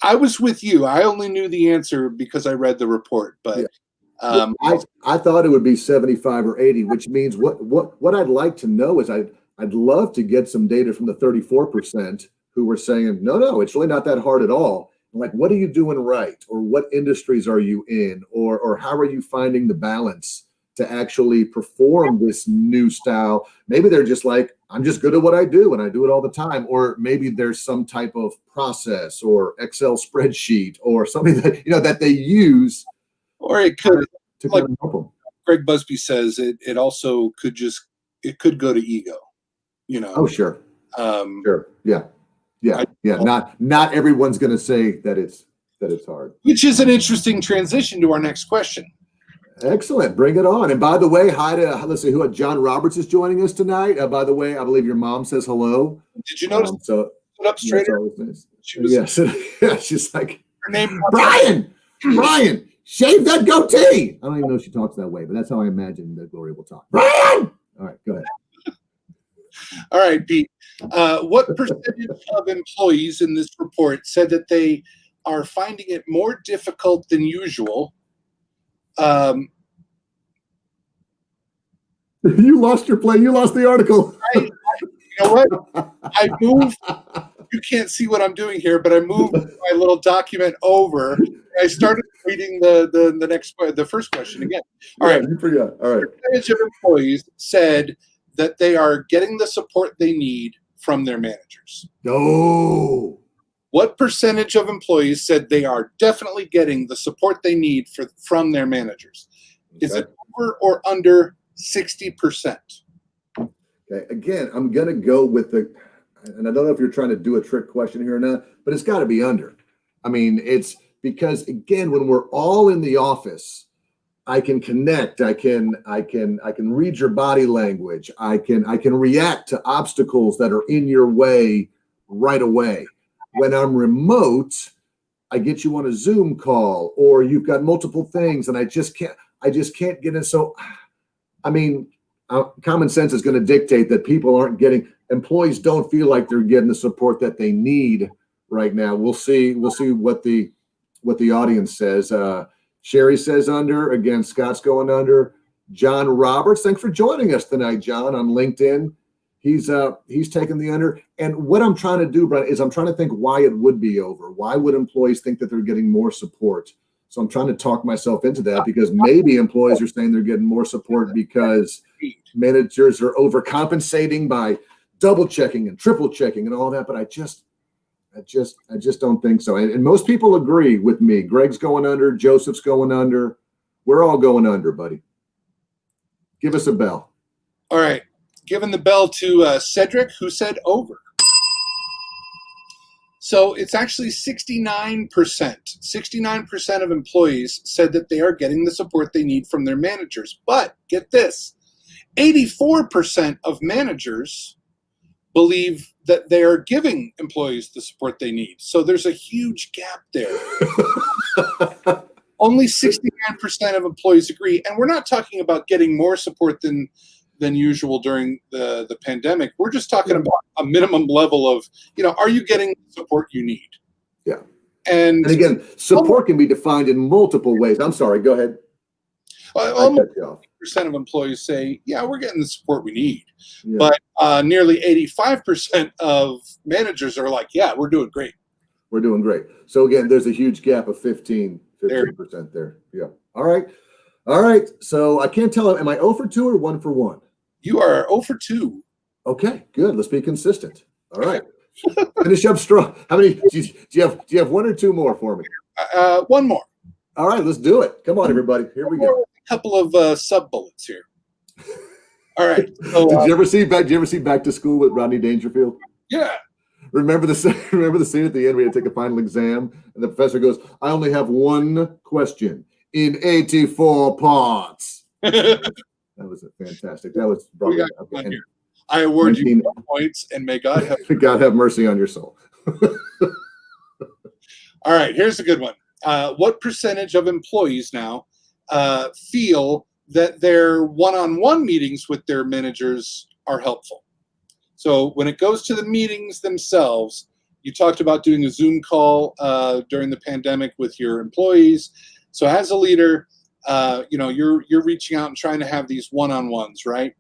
I was with you. I only knew the answer because I read the report, but. Yeah. I thought it would be 75 or 80, which means what I'd like to know is I'd love to get some data from the 34% who were saying, no, it's really not that hard at all. Like, what are you doing right? Or what industries are you in? Or how are you finding the balance to actually perform this new style. Maybe they're just like, I'm just good at what I do and I do it all the time. Or maybe there's some type of process or Excel spreadsheet or something that, that they use. Or it could, to like kind of help them. Greg Busby says, it also could go to ego, Oh, sure. Sure. Yeah. I- Not everyone's going to say that it's hard. Which is an interesting transition to our next question. Excellent. Bring it on. And by the way, hi to, let's see, John Roberts is joining us tonight. By the way, I believe your mom says hello. Did you notice? So Stood up straight. nice. She was, Yes. She's like, her name. Brian, shave that goatee. I don't even know if she talks that way, but that's how I imagine that Gloria will talk. Brian! All right, go ahead. All right, Pete. What percentage of employees in this report said that they are finding it more difficult than usual? You lost your play. You lost the article. You know what? I moved. You can't see what I'm doing here, but I moved my little document over. I started reading the first question again. All right. You forgot. All right. Percentage of employees said that they are getting the support they need from their managers. No. What percentage of employees said they are definitely getting the support they need from their managers? Is it over or under 60%? Okay. Again, I'm going to go with and I don't know if you're trying to do a trick question here or not, but it's got to be under. I mean, it's because, again, when we're all in the office, I can connect. I can read your body language. I can react to obstacles that are in your way right away. When I'm remote, I get you on a Zoom call, or you've got multiple things, and I just can't get in. So, I mean, common sense is going to dictate that employees don't feel like they're getting the support that they need right now. We'll see what the audience says. Sherry says under. Again, Scott's going under. John Roberts, thanks for joining us tonight, John, on LinkedIn. He's taken the under. And what I'm trying to do, Brian, is I'm trying to think why it would be over. Why would employees think that they're getting more support? So I'm trying to talk myself into that, because maybe employees are saying they're getting more support because managers are overcompensating by double checking and triple checking and all that. But I just don't think so. And most people agree with me. Greg's going under. Joseph's going under. We're all going under, buddy. Give us a bell. All right. Giving the bell to Cedric, who said over. So it's actually 69%. 69% of employees said that they are getting the support they need from their managers. But get this, 84% of managers believe that they are giving employees the support they need. So there's a huge gap there. Only 69% of employees agree. And we're not talking about getting more support than usual during the pandemic. We're just talking about a minimum level of, are you getting the support you need? Yeah. And again, support can be defined in multiple ways. I'm sorry, go ahead. Almost 50% of employees say, yeah, we're getting the support we need. Yeah. But nearly 85% of managers are like, yeah, we're doing great. We're doing great. So again, there's a huge gap of 15% there. Yeah. All right. So I can't tell, am I 0 for 2 or 1 for 1? You are 0 for 2. Okay, good. Let's be consistent. All right. Finish up strong. How many do you have 1 or 2 more for me? One more. All right, let's do it. Come on, everybody. Here we go. A couple of sub bullets here. All right. So, Did you ever see Back to School with Rodney Dangerfield? Yeah. Remember the scene at the end where you take a final exam and the professor goes, I only have one question in 84 parts. That was fantastic. That was brilliant. Okay. I award you 1 point, and may God have mercy on your soul. All right, here's a good one. What percentage of employees now feel that their one-on-one meetings with their managers are helpful? So when it goes to the meetings themselves, you talked about doing a Zoom call during the pandemic with your employees. So as a leader, you're reaching out and trying to have these one-on-ones, right?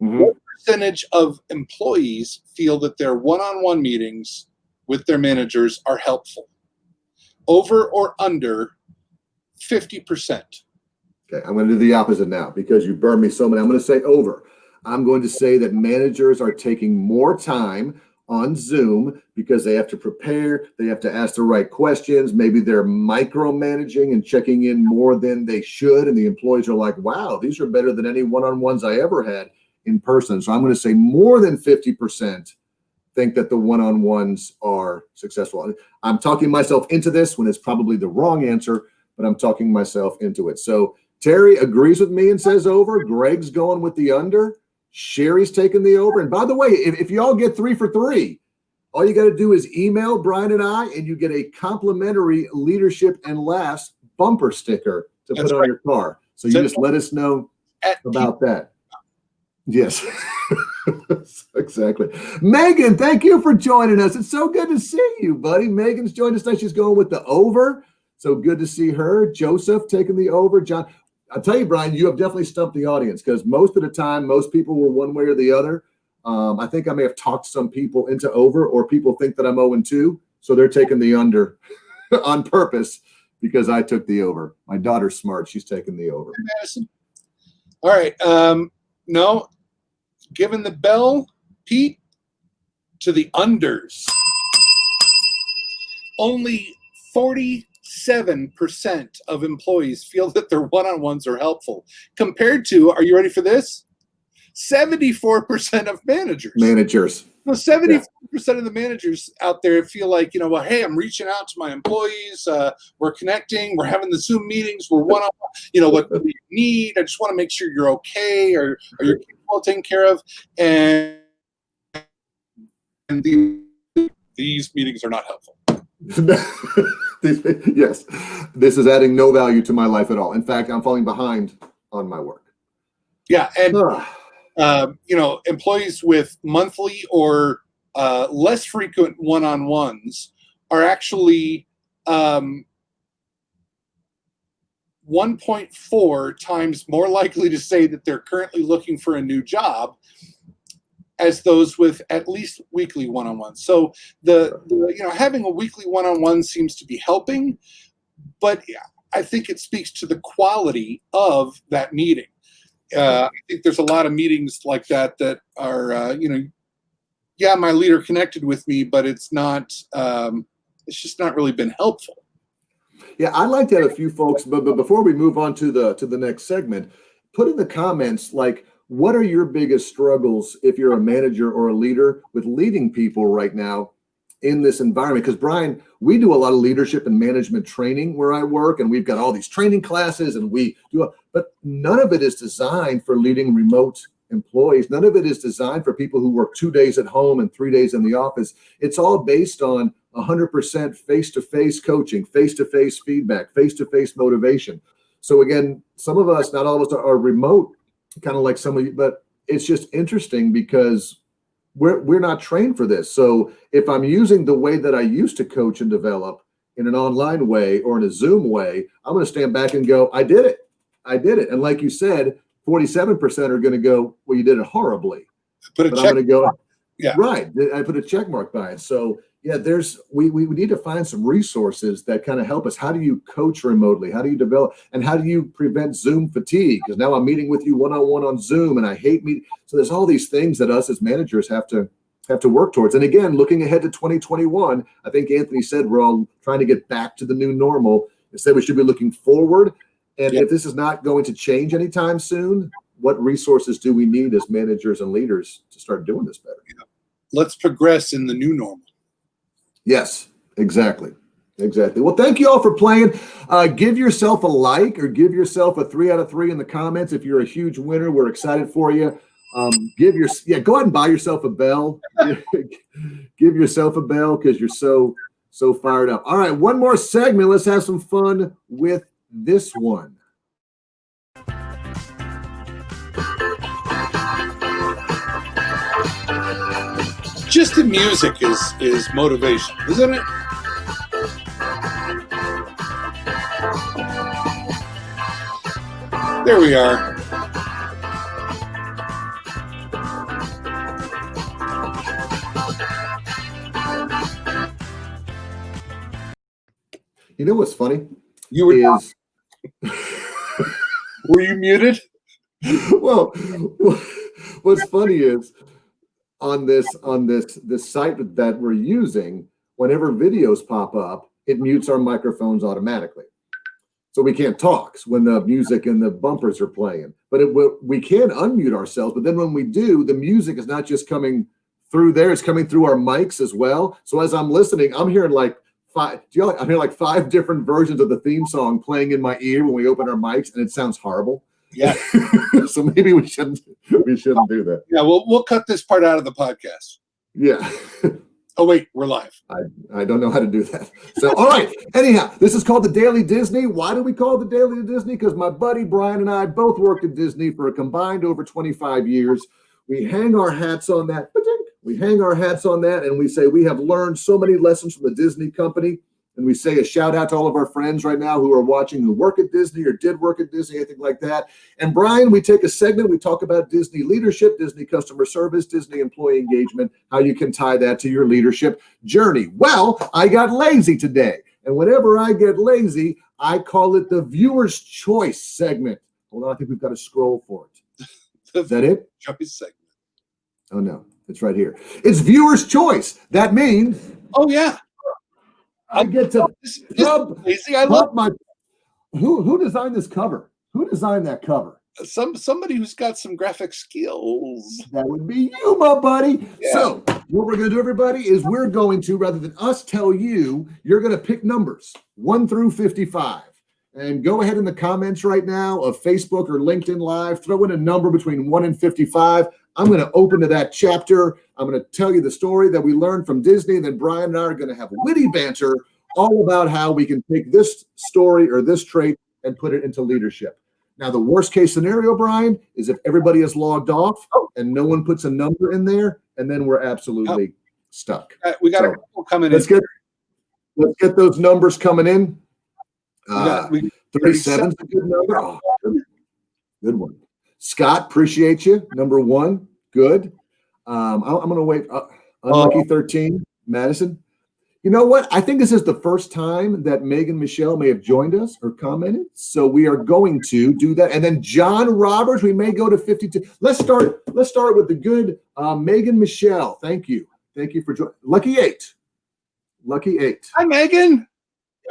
Mm-hmm. What percentage of employees feel that their one-on-one meetings with their managers are helpful? Over or under 50%? Okay, I'm going to do the opposite now because you burned me so many. I'm going to say over. I'm going to say that managers are taking more time on Zoom because they have to prepare, they have to ask the right questions. Maybe they're micromanaging and checking in more than they should. And the employees are like, wow, these are better than any one-on-ones I ever had in person. So I'm going to say more than 50% think that the one-on-ones are successful. I'm talking myself into this when it's probably the wrong answer, but I'm talking myself into it. So Terry agrees with me and says over. Greg's going with the under. Sherry's taking the over. And by the way, if you all get 3 for 3, all you got to do is email Brian and I, and you get a complimentary Leadership and Laughs bumper sticker to put on your car. So you just let us know about that. Yes, exactly. Megan, thank you for joining us. It's so good to see you, buddy. Megan's joined us tonight. She's going with the over. So good to see her. Joseph taking the over. John, I'll tell you, Brian, you have definitely stumped the audience because most of the time, most people were one way or the other. I think I may have talked some people into over, or people think that I'm 0-2. So they're taking the under on purpose because I took the over. My daughter's smart. She's taking the over. All right. No, giving the bell, Pete, to the unders. Only 47% of employees feel that their one-on-ones are helpful, compared to, are you ready for this? 74% of managers. So 74% of the managers out there feel like, well, hey, I'm reaching out to my employees. We're connecting. We're having the Zoom meetings. We're one-on-one. What do you need? I just want to make sure you're okay, or you're well taken care of. And these meetings are not helpful. Yes, this is adding no value to my life at all. In fact, I'm falling behind on my work. Yeah, and employees with monthly or less frequent one-on-ones are actually 1.4 times more likely to say that they're currently looking for a new job as those with at least weekly one-on-ones. So having a weekly one-on-one seems to be helping, but I think it speaks to the quality of that meeting. I think there's a lot of meetings like that are, my leader connected with me, but it's not, it's just not really been helpful. Yeah, I'd like to have a few folks, but before we move on to the next segment, put in the comments, like, what are your biggest struggles if you're a manager or a leader with leading people right now in this environment? Because, Brian, we do a lot of leadership and management training where I work, and we've got all these training classes, and but none of it is designed for leading remote employees. None of it is designed for people who work 2 days at home and 3 days in the office. It's all based on 100% face-to-face coaching, face-to-face feedback, face-to-face motivation. So again, some of us, not all of us are remote, kind of like some of you, but it's just interesting because we're not trained for this. So if I'm using the way that I used to coach and develop in an online way or in a Zoom way, I'm going to stand back and go, I did it. And like you said, 47% are going to go, well, you did it horribly. I'm going to go, yeah, right. I put a check mark by it. So yeah, we need to find some resources that kind of help us. How do you coach remotely? How do you develop? And how do you prevent Zoom fatigue? Because now I'm meeting with you one-on-one on Zoom, and I hate meeting. So there's all these things that us as managers have to work towards. And again, looking ahead to 2021, I think Anthony said we're all trying to get back to the new normal. Instead, we should be looking forward. And if this is not going to change anytime soon, what resources do we need as managers and leaders to start doing this better? Let's progress in the new normal. Yes, exactly. Well, thank you all for playing. Give yourself a like or give yourself a 3 out of 3 in the comments. If you're a huge winner, we're excited for you. Go ahead and buy yourself a bell. Give yourself a bell because you're so fired up. All right, one more segment. Let's have some fun with this one. Just the music is motivation, isn't it? There we are. You know what's funny? You were Were you muted? Well, what's funny is on this site that we're using, whenever videos pop up, it mutes our microphones automatically. So we can't talk when the music and the bumpers are playing. But we can unmute ourselves. But then when we do, the music is not just coming through there; it's coming through our mics as well. So as I'm listening, I'm hearing like I'm hearing like 5 different versions of the theme song playing in my ear when we open our mics, and it sounds horrible. Yeah. So maybe we shouldn't do that. Yeah, we'll cut this part out of the podcast. Yeah. Oh, wait, we're live. I don't know how to do that. So, all right. Anyhow, this is called the Daily Disney. Why do we call it the Daily Disney? Because my buddy Brian and I both worked at Disney for a combined over 25 years. We hang our hats on that. We hang our hats on that, and we say we have learned so many lessons from the Disney company. And we say a shout out to all of our friends right now who are watching, who work at Disney or did work at Disney, anything like that. And Brian, we take a segment, we talk about Disney leadership, Disney customer service, Disney employee engagement, how you can tie that to your leadership journey. Well, I got lazy today. And whenever I get lazy, I call it the viewer's choice segment. Hold on, I think we've got to scroll for it. Is that it? Choice segment. Oh, no, it's right here. It's viewer's choice. That means. Oh, yeah. I get to Lazy. I love my. Who designed this cover? Who designed that cover? somebody who's got some graphic skills. That would be you, my buddy. Yeah. So what we're going to do, everybody, is we're going to, rather than us tell you, you're going to pick numbers 1 through 55. And go ahead in the comments right now of Facebook or LinkedIn Live, throw in a number between 1 and 55. I'm going to open to that chapter. I'm going to tell you the story that we learned from Disney. And then Brian and I are going to have witty banter all about how we can take this story or this trait and put it into leadership. Now, the worst case scenario, Brian, is if everybody is logged off and no one puts a number in there, and then we're absolutely stuck. We got a couple coming in. Let's get those numbers coming in. 37 is a good number. Oh, good one. Scott, appreciate you. Number 1, good. I'm going to wait. Unlucky 13, Madison. You know what? I think this is the first time that Megan Michelle may have joined us or commented. So we are going to do that. And then John Roberts, we may go to 52. Let's start with the good Megan Michelle. Thank you. Thank you for joining. Lucky 8. Hi, Megan.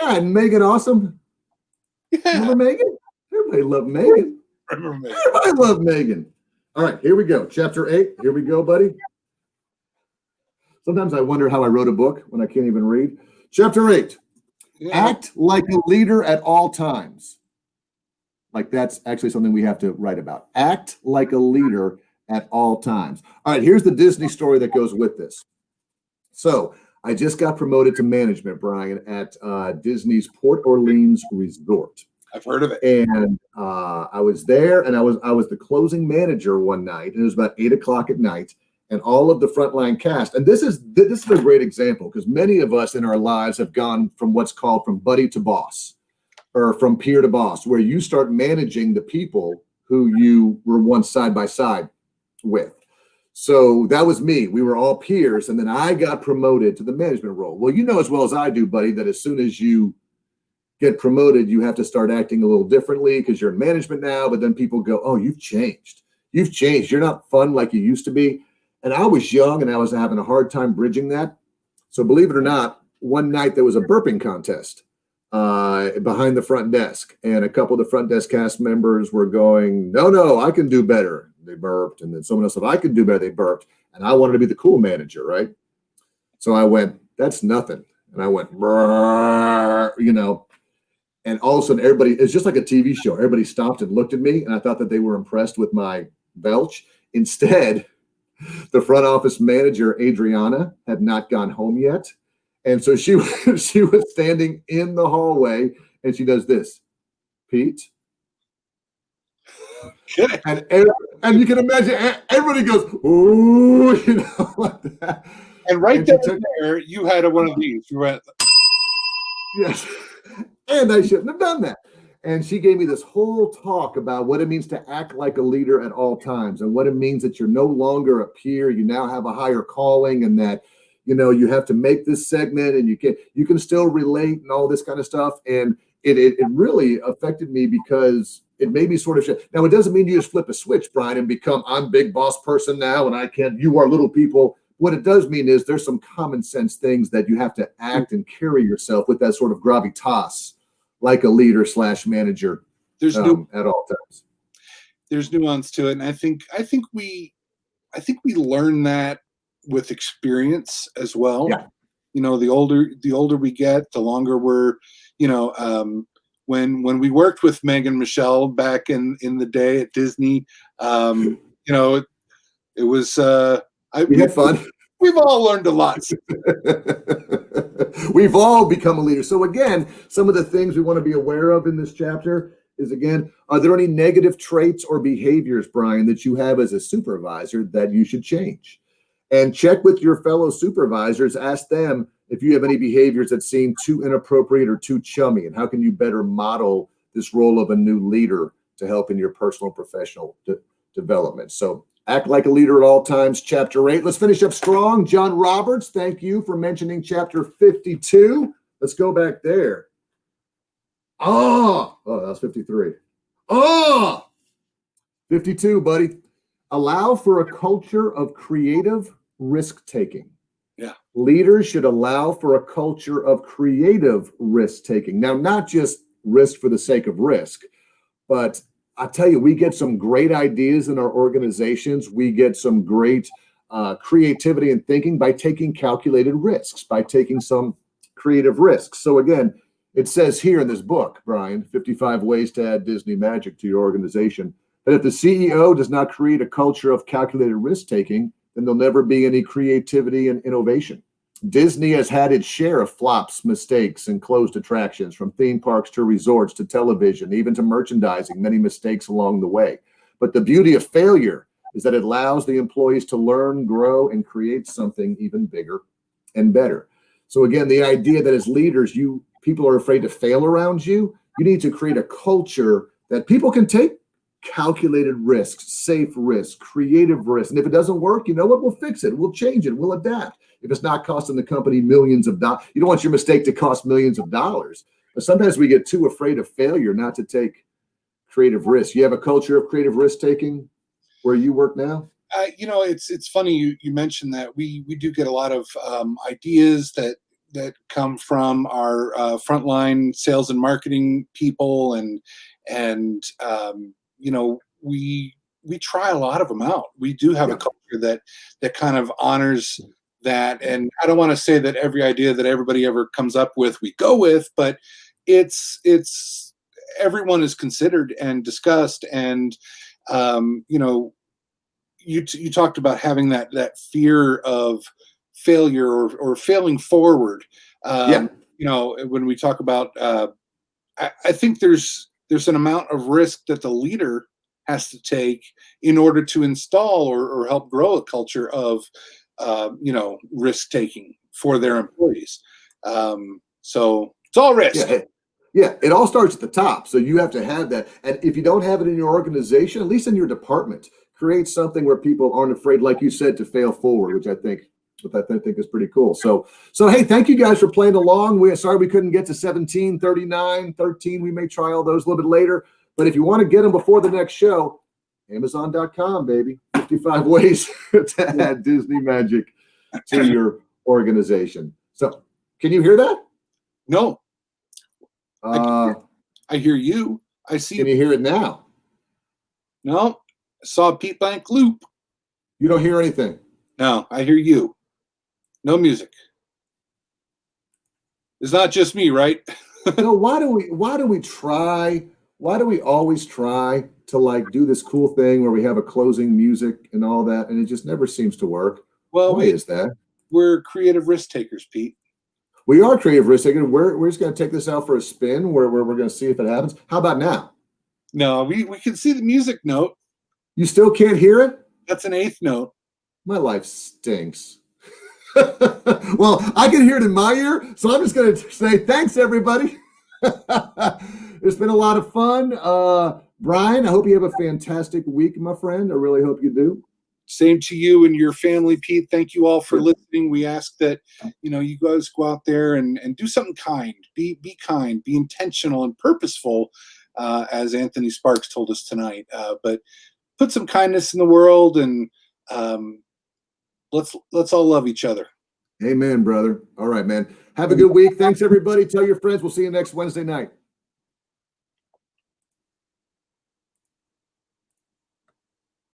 Yeah, and Megan, awesome. Yeah. Remember Megan? Everybody loved Megan. Everybody loved Megan. All right, here we go. Chapter 8. Here we go, buddy. Sometimes I wonder how I wrote a book when I can't even read. Chapter 8. Yeah. Act like a leader at all times. Like that's actually something we have to write about. Act like a leader at all times. All right, here's the Disney story that goes with this. So I just got promoted to management, Brian, at Disney's Port Orleans Resort. I've heard of it. And I was there, and I was the closing manager one night, and it was about 8:00 at night, and all of the frontline cast. And this is a great example because many of us in our lives have gone from what's called from buddy to boss, or from peer to boss, where you start managing the people who you were once side by side with. So that was me. We were all peers, and then I got promoted to the management role. Well, you know as well as I do, buddy, that as soon as you get promoted, you have to start acting a little differently because you're in management now. But then people go, "Oh, you've changed. You've changed. You're not fun like you used to be." And I was young, and I was having a hard time bridging that. So believe it or not, one night there was a burping contest behind the front desk, and a couple of the front desk cast members were going, "No, I can do better." They burped, and then someone else said, "I can do better." They burped, and I wanted to be the cool manager, right? So I went, "That's nothing," and I went, and all of a sudden, everybody, it's just like a TV show. Everybody stopped and looked at me, and I thought that they were impressed with my belch. Instead, the front office manager, Adriana, had not gone home yet. And so she was standing in the hallway, and she does this, "Pete." And you can imagine everybody goes, "Ooh," like that. And right there, you had one of these. You went, yes. And I shouldn't have done that. And she gave me this whole talk about what it means to act like a leader at all times, and what it means that you're no longer a peer. You now have a higher calling, and that, you have to make this segment, and you can still relate and all this kind of stuff. And it really affected me because it may be sort of now. It doesn't mean you just flip a switch, Brian, and become I'm big boss person now, and I can't. You are little people. What it does mean is there's some common sense things that you have to act and carry yourself with that sort of gravitas, like a leader / manager. There's at all times. There's nuance to it, and I think we learn that with experience as well. Yeah. You know, the older we get, the longer we're, you know, when we worked with Meg and Michelle back in the day at Disney, you know, it was we had fun. We've all learned a lot. We've all become a leader. So again, some of the things we want to be aware of in this chapter is, again, are there any negative traits or behaviors, Brian, that you have as a supervisor that you should change? And check with your fellow supervisors. Ask them if you have any behaviors that seem too inappropriate or too chummy, and how can you better model this role of a new leader to help in your personal and professional development. So act like a leader at all times, chapter 8. Let's finish up strong. John Roberts, thank you for mentioning chapter 52. Let's go back there. Oh, that was 53. 52, buddy. Allow for a culture of creative risk-taking. Yeah. Leaders should allow for a culture of creative risk-taking. Now, not just risk for the sake of risk, but I tell you, we get some great ideas in our organizations. We get some great creativity and thinking by taking calculated risks, by taking some creative risks. So again, it says here in this book, Brian, 55 Ways to Add Disney Magic to Your Organization, that if the CEO does not create a culture of calculated risk-taking, then there'll never be any creativity and innovation. Disney has had its share of flops, mistakes, and closed attractions, from theme parks to resorts to television, even to merchandising, many mistakes along the way. But the beauty of failure is that it allows the employees to learn, grow, and create something even bigger and better. So again, the idea that as leaders, people are afraid to fail around you. You need to create a culture that people can take calculated risks, safe risks, creative risks. And if it doesn't work, you know what? We'll fix it. We'll change it. We'll adapt. If it's not costing the company millions of dollars, you don't want your mistake to cost millions of dollars. But sometimes we get too afraid of failure not to take creative risks. You have a culture of creative risk taking where you work now? You know, it's funny you mentioned that. We do get a lot of ideas that come from our frontline sales and marketing people, and you know, we try a lot of them out. We do have a culture that kind of honors that. And I don't want to say that every idea that everybody ever comes up with we go with, but it's everyone is considered and discussed. And you know, you talked about having that fear of failure or failing forward. You know, when we talk about, I think there's an amount of risk that the leader has to take in order to install or help grow a culture of, you know, risk taking for their employees. So it's all risk. Yeah, it all starts at the top. So you have to have that. And if you don't have it in your organization, at least in your department, create something where people aren't afraid, like you said, to fail forward, which I think is pretty cool. So hey, thank you guys for playing along. We're sorry we couldn't get to 17, 39, 13. We may try all those a little bit later. But if you want to get them before the next show, Amazon.com, baby. 55 ways to add Disney magic to your organization. So can you hear that? No. I hear you. I see. Can you hear it now? No. I saw a Pete Blank loop. You don't hear anything? No, I hear you. No music. It's not just me, right? No, why do we always try to like do this cool thing where we have a closing music and all that, and it just never seems to work? Well, why is that? We're creative risk takers, Pete. We are creative risk takers. We're just going to take this out for a spin where we're going to see if it happens. How about now? No, we can see the music note. You still can't hear it? That's an eighth note. My life stinks. Well, I can hear it in my ear, so I'm just going to say thanks, everybody. It's been a lot of fun. Brian, I hope you have a fantastic week, my friend. I really hope you do. Same to you and your family, Pete. Thank you all for listening. We ask that, you know, you guys go out there and do something kind. Be kind, be intentional and purposeful as Anthony Sparks told us tonight. But put some kindness in the world, and let's all love each other. Amen, brother. All right, man. Have a good week. Thanks, everybody. Tell your friends. We'll see you next Wednesday night.